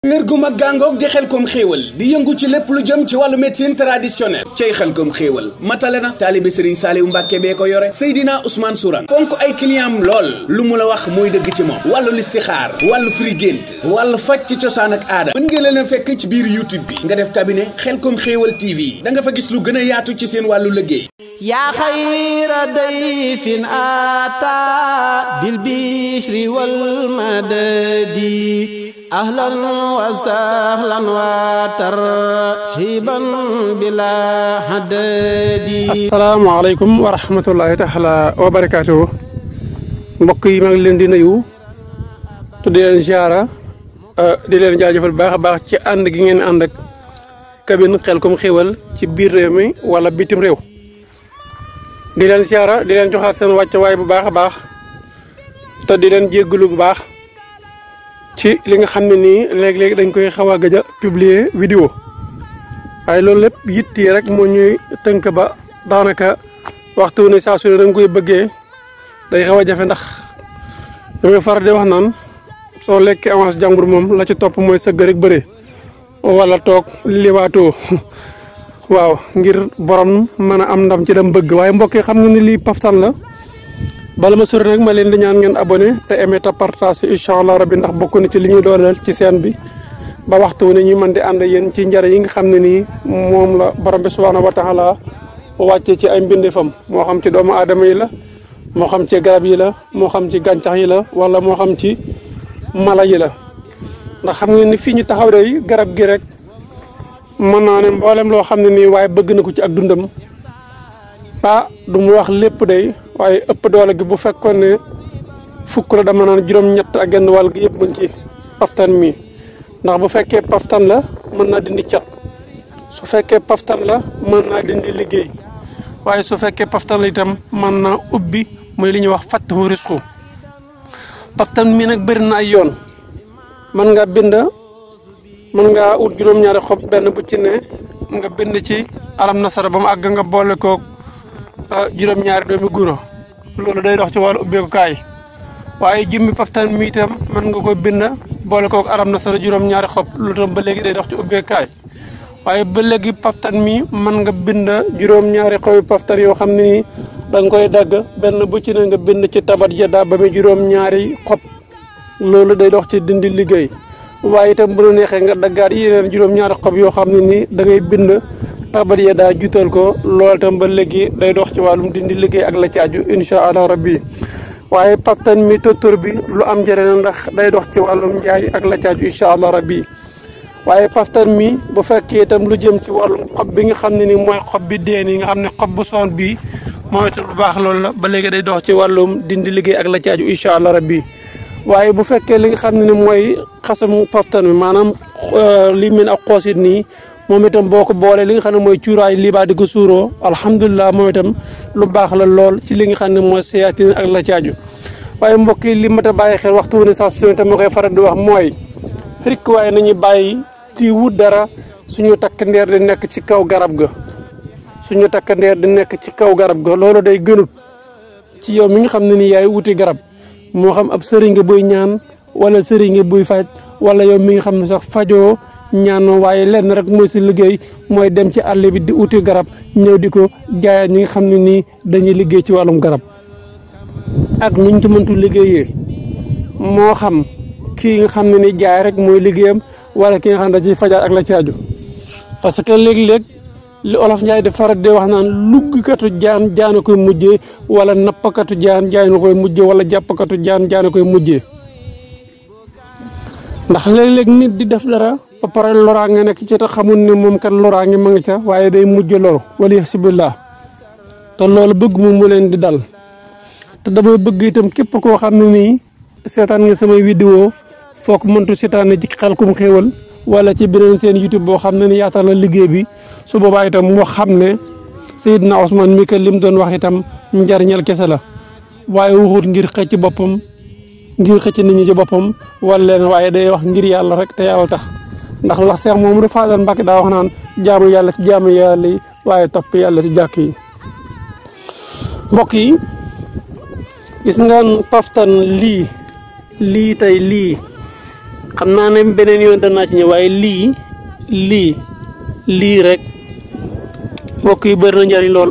kër gu mag gàngoog di Xelcom xéewal di yëngu ci lépp lu jëm ci wàllu médecine traditionnelle cay Xelcom xéewal matale na taalibe Serigne Saliou Mbàkke bee ko yore Seydina Ousmane Sourang fonk ay clientam lool lu mu la wax mooy dëgg ci moom wàllu listixaar wàllu firi gént wàllu faj ci cosaan ak aada mën ngeen leen a fekk ci biir YouTube bi nga def cabinet Xelcom xéewal TV da nga fa gis lu gën a yaatu ci seen wàllu liggéey yaa xayra dayfin ata bil bishri wal madadi ahlan wa sahlan wa tarhiban bila hadadi. asalaamaaleykum wa rahmatullahi taala wa barakaatuhu mbokk yi maa ngi leen di nuyu te di leen ziara di leen jaajëfal baax a baax ci ànd gi ngeen ànd ak cabinet Xelcom xéewal ci biir réew mi wala bitim réew di leen ziara di leen joxaat seen wàccuwaay bu baax a baax te di leen jéggalu bu baax ci li nga xam ne nii léeg-léeg dañ koy xaw a gëj a publier vidéo waaye loolu lépp yitt yi rek moo ñuy tënk ba daanaka waxtu ne saa su ne da nga koy bëggee day xaw a jafe ndax damay faral di wax naan soo lekkee avance jàmbur moom la ci topp mooy sëgg rek bëre wala toog liwaatoo waaw ngir borom mën a am ndam ci dem bëgg waaye mbokk yi xam nga ni lii paftan la bala ma sori nag ma leen di ñaan ngeen abonné te aimé te partage incha allah rabbi ndax bokk na ci li ñuy dooleel ci seen bi ba waxtu ne ñu mën di ànd yéen ci njëriñ yi nga xam ne nii moom la borom bi subhanahu wa taala wàccee ci ay mbindeefam moo xam ci doomu aadama yi la moo xam ci garab yi la moo xam ci gàncax yi la wala moo xam ci mala yi la ndax xam nga ni fii ñu taxaw day garab gi rek mën naa ne mboolem loo xam ne nii waaye bëgg na ko ci ak dundam du mu wax lépp day waaye ëpp doole gi bu fekkoon ne fukk la dama naan juróom-ñett ak genn wàll gi yëpp mu ngi ci paftan mi ndax bu fekkee paftan la mën naa dindi cat su fekkee paftan la mën naa dindi liggéey waaye su fekkee paftan la itam mën naa ubbi mooy li ñuy wax fàttahu risku paftan mi nag bëri na ay yoon mën nga bind mën ngaa ut juróom-ñaari xob benn bu ci ne nga bind ci alam nasara ba mu àgg nga boole koog juróom-ñaari doomi guro loolu day dox ci wàllu ubbeekukaay waaye jëmmi paftan mi itam mën nga ko bind boole koog alam nasara juróom-ñaari xob loolu itam ba léegi day dox ci ubbeekukaay waaye ba léegi paftan mi mën nga bind juróom-ñaari xobi paftan yoo xam ne nii da nga koy dagg benn bu ci ne nga bind ci tabat jadda ba muy juróom-ñaari xob loolu day dox ci dindi liggéey waaye itam bu la neexee nga daggaat yeneen juróom-ñaari xob yoo xam ne nii da ngay bind tabat ya daa jutal ko loolu itam ba léegi day dox ci wàllum dindi liggéey ak la ci aju incha allah rabbi waaye paftan mi tóortóor bi lu am njëriñ ndax day dox ci wàllum njaay ak la ci aju incha allah rabbi waaye paftan mi bu fekkee itam lu jëm ci wàllum xob bi nga xam ne ni mooy xob bi deen yi nga xam ne xob bu soon bii mooy itam lu baax loolu la ba léegi day dox ci wàllum dindi liggéey ak la ci aju incha allah rabbi waaye bu fekkee li nga xam ne ni mooy xasam paftan mi maanaam li mel ak xoosit nii moom itam boo ko boolee li nga xam ne mooy cuuraay lii baa di ko suuroo alhamdulilah moom itam lu baax la lool ci li nga xam ne mooy seyaatin ak la caaju waaye mbokk yi li mat a bàyyi xel waxtu ne sax su itam ma koy faral di wax mooy rikk waaye nañu bàyyi di wut dara suñu takk ndeer di nekk ci kaw garab ga suñu takk ndeer di nekk ci kaw garab ga loolu day gënut ci yow mi nga xam ne ni yaay wuti garab moo xam ab sëriñ buy ñaan wala sëriñ buy faj wala yow mi nga xam ne sax fajoo ñaan waaye lenn rek mooy si liggéey mooy dem ci àll bi di uti garab ñëw di ko jaayaat ñi nga xam ne nii dañuy liggéey ci wàllum garab ak nuñ ci mëntu liggéeyee moo xam kii nga xam ne ni jaay rek mooy liggéeyam wala ki nga xam ne da ciy fajaat ak la ci aju parce que léeg-léeg li olof Njaay di faral di wax naan luggkatu jaan jaana koy mujjee wala nappkatu jaan jaana koy mujjee wala jàppkatu jaan jaana koy mujjee ndax léeg-léeg nit di def dara ba pare loraange nekk ci te xamul ne moom kat loraange ma nga ca waaye day mujj loru wala yasibillah te loolu bëgg mu leen di dal te damay bëgg itam képp koo xam ne nii seetaan nga samay vidéo foo ko mëntu seetaan ci Xelcom xéewal wala ci beneen seen YouTube boo xam ne ni yaatal la liggéey bi su boobaa itam moo xam ne Seydina Ousmane mi kat li mu doon wax itam njariñal kese la waaye waxut ngir xëcc boppam ngir xëcc nit ñi ci boppam wala leen waaye day wax ngir yàlla rek te yàlla tax ndax la Seex Mamadu Faadal Mbàkke daa wax naan jaamu yàlla ci jaamu yàlla yi waaye topp yàlla ci jàkk yi mbokk yi gis nga paftan lii tey lii xam naa ne beneen yoon danaa ci ñëw waaye lii rek mbokk yi bëri na njariñ lool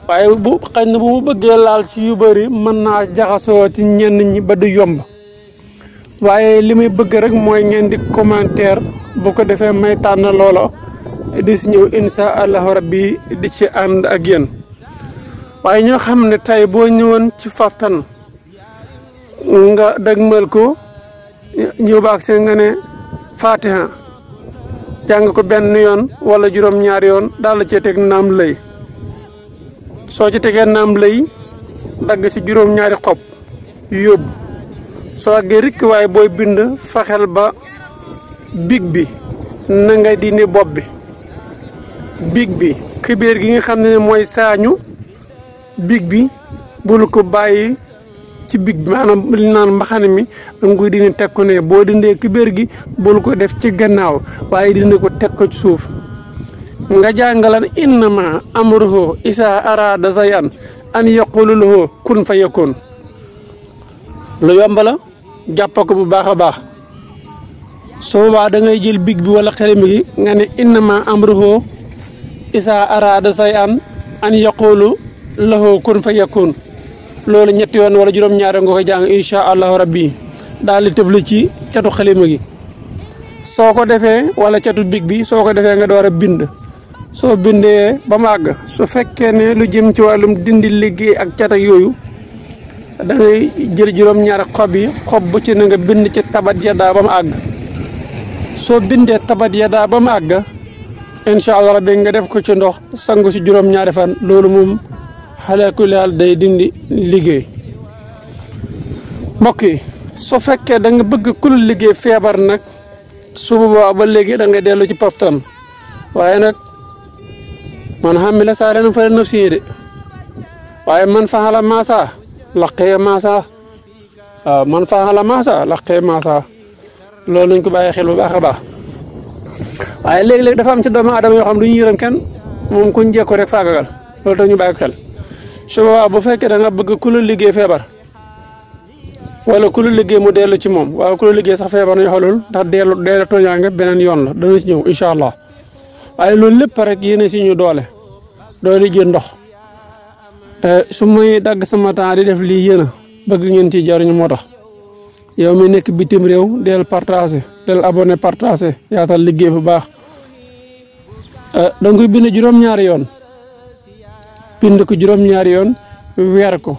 waaye bu xëy na bu mu bëggee laal ci yu bëri mën naa jaxasoo ci ñenn ñi ba du yomb waaye li may bëgg rek mooy ngeen di commentaire bu ko defee may tànn loola di si ñëw insha allahu rabbi di ci ànd ak yéen waaye ñoo xam ne tey boo ñëwoon ci Faftan nga dëgmal ko ñëw baak seen nga ne Fatiha jàng ko benn yoon wala juróom-ñaari yoon daal la cee teg naam lay soo ci tegee naam lay dagg si juróom-ñaari xob yóbbu soo àggee rikk waaye booy bind faxel ba big bi na nga dindi bopp bi big bi xibeer gi nga xam ne mooy saañu big bi bul ko bàyyi ci big bi maanaam li naan mbaxane mi da nga koy dindi teg ko ne boo dindee xibeer gi bul ko def ci gannaaw waaye dindi ko teg ko ci suuf nga jàngalan innama amruhu isa arada shay'an an yaqulu lahu kun fayakun lu yomb la jàpp ko bu baax a baax soo boobaa da ngay jël big bi wala xelimi gi nga ne innama amruhu isa arada shay'an an yaqulu lahu kun fayakun loolu ñetti yoon wala juróom-ñaari nga ko jàng insha allahu rabbi daal di tëfli ci catu xalima gi soo ko defee wala catu big bi soo ko defee nga door a bind soo bindee ba mu àgg su fekkee ne lu jëm ci wàllum dindi liggéey ak cat ak yooyu da ngay jël juróom-ñaari xob yi xob bu ci na nga bind ci tabat yadaa ba mu àgg soo bindee tabat yadaa ba mu àgg incha allah rabbi nga def ko ci ndox sangu si juróom-ñaari fan loolu moom xale ku laal day dindi liggéey mbokk yi su fekkee da nga bëgg ku la liggéey feebar nag su boobaa ba léegi da nga dellu ci Paftan waaye nag man xam mi la saa leen fa naf si de waaye man faxala maasa laqee maasa waaw man faxala maasa laqee maasa loolu nañ ko bàyyi xel bu baax a baax waaye léegi-léegi dafa am ci doomu aadama yoo xam du ñu yërëm kenn moom kuñ jekko rek faagagal loolu tax ñu bàyyi ko xel su boobaa bu fekkee da nga bëgg ku la liggéey feebar wala ku la liggéey mu dellu ci moom wala ku la liggéey sax feebar nañu xoolul ndax deela tooñaange beneen yoon la dana si ñëw incha allah waaye loolu lépp rek yéene si ñu doole jël ndox su may dagg sama temps di def lii yéen a bëgg ngeen ci jariñu moo tax yow mi nekk bitim réew del partagé del abonné partagé yaatal liggéey bu baax da nga koy bind juróom-ñaari yoon bind ko juróom-ñaari yoon weer ko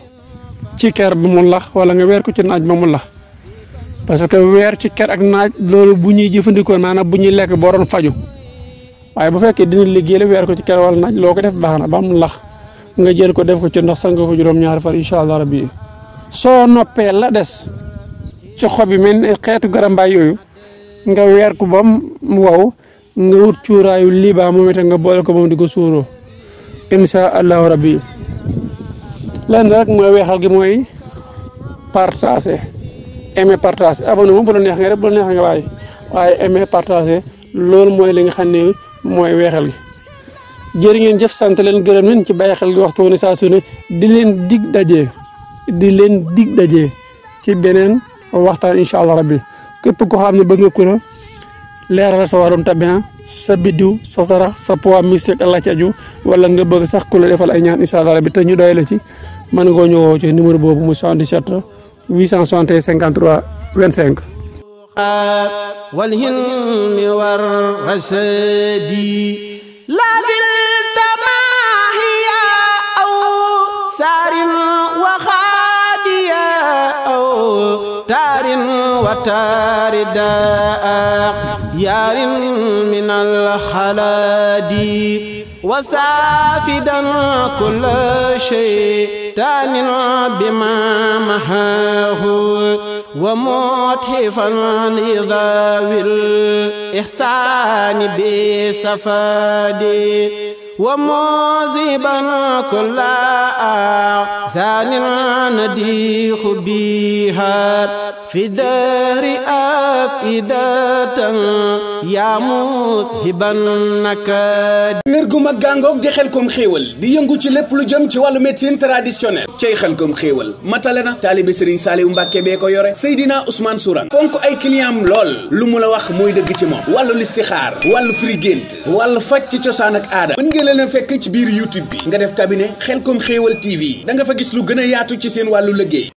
ci ker ba mu lax wala nga weer ko ci naaj ba mu lax parce que weer ci ker ak naaj loolu bu ñuy jëfandikoo maanaam bu ñuy lekk boo doon faju waaye bu fekkee dina liggéey la weer ko ci ker wala naaj loo ko def baax na ba mu lax nga jël ko def ko ci ndox sang ko juróom-ñaari fan incha allah rabbi soo noppee la des ci xob yi mel xeetu garambaay yooyu nga weer ko ba mu wow nga wut cuuraayu liba moom itam nga boole ko moom di ko suuroo incha allahu rabbi lenn rek mooy weexal gi mooy partager aimer partager abonné moom bu la neex nga def bu la neex nga bàyyi waaye aimer partager loolu mooy li nga xam ne mooy weexal gi jërë ngeen jëf sant leen gërëm leen ci bàyyi xel gi waxtu woon saa su ne di leen dig daje ci beneen waxtaan incha allah rabbi képp ko xam ne bëgg nga ko la leeral sa wàllum tabian sa biddiw sa sarax sa poids mystique ak la ci aju wala nga bëgg sax ku la defal ay ñaan incha allah rabbi te ñu doy la ci mën nga koo ñëwoo ci numéro boobu muy 77 861 53 25. والهلم والرشد لا بالتماهية أو سار وخادية أو تار وتارداء يار من الخلاد وسافدا كل شيطان بما محاه ومتحفا لذوي الإحسان بسفاد وموزبا كل آذان نديخ بها في الدهر أفئدة يا موسهبا نكد kër gu mag gàngoog di Xelcom xéewal di yëngu ci lépp lu jëm ci wàllu médecine traditionnelle cay Xelcom xéewal matale na taalibe Serigne Saliou Mbacke bee ko yore Seydina Ousmane Sourang fonk ay clientam lool lu mu la wax mooy dëgg ci moom wàllu listixaar wàllu firi gént wàllu faj ci cosaan ak aada mën ngeen leen a fekk ci biir YouTube bi nga def cabinet Xelcom xéewal TV da nga fa gis lu gën a yaatu ci seen wàllu liggéey